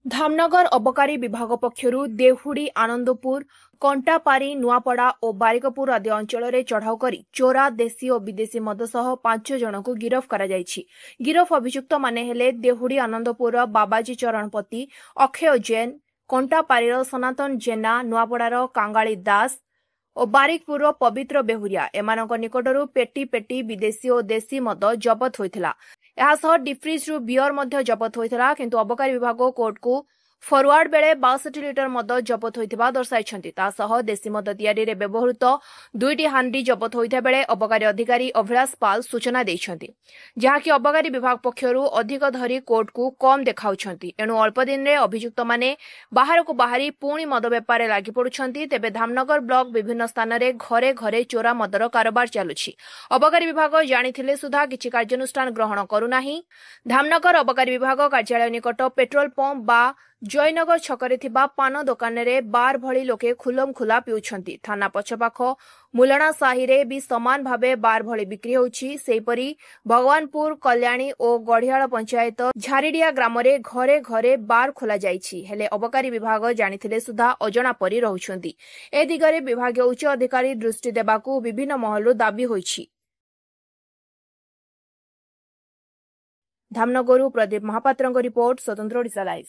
धामनगर अबकारी विभाग पक्षरु देवहुडी आनंदपुर कंटापारी नुआपड़ा और बारिकपुर आदि अंचल चढ़ाऊ कर चोरा देशी और विदेशी मद सह 5 जन को गिरफ करा जायछि। गिरफ अभियुक्त माने हेले देवहुडी आनंदपुर बाबाजी चरणपति, अक्षय जैन, कंटापारीर सनातन जेना, नुआपड़ार कांगाली दास और बारिकपुर पवित्र बेहुरिया एमानक निकटरू पेटी पेटी विदेशी और देशी मद जबत होइथिला। एहासह डिफ्रिजरू बियर मध्य जबत होइथिला, किंतु अबकारी विभाग कोर्ट को फरवार्ड बेले 62 लिटर मद जबत होइथिबा दर्शाइछन्ति। तासह देशी मद तैयारी रे व्यवहृत 2टी हांडी जबत होइथा बेले अबकारी अधिकारी अभिलाष पाल सूचना दैछन्ति, जहाँकि अबकारी विभाग पक्षरु अधिक धरी कोर्ट को कम देखाउछन्ति। एणु अल्प दिन रे अभियुक्त माने बाहर को बाहरी पुणी मद बेपार लागि पड़ुछन्ति। तेबे धामनगर ब्लॉक विभिन्न स्थान रे घरे घरे चोरा मदर कारोबार चालुछि। अबकारी विभाग जानिथिले सुधा किछि कार्यानुष्ठान ग्रहण करूनाही। धामनगर अबकारी विभाग कार्यालय निकट पेट्रोल पंप बा जयनगर छकरे थिबा पान दुकान रे बार भली लोके खुलम खुला पिउछन्ति। थाना पछपाख मुलणा साही रे भी समान भावे बार भली बिक्री होछि। सेहीपरि भगवानपुर, कल्याणी और गढ़ियाल पंचायत झारिडिया ग्राम रे घरे घरे बार खोला जाइछि। हेले अबकारी विभाग जानिथिले सुधा अजणा परि रहुछन्ति। ए दिगरे विभागीय उच्च अधिकारी दृष्टि देबाकू विभिन्न महलरु दाबी होइछि। धामनगरु प्रदीप महापात्रଙ୍କ रिपोर्ट, स्वतंत्र ओडिशा लाइव।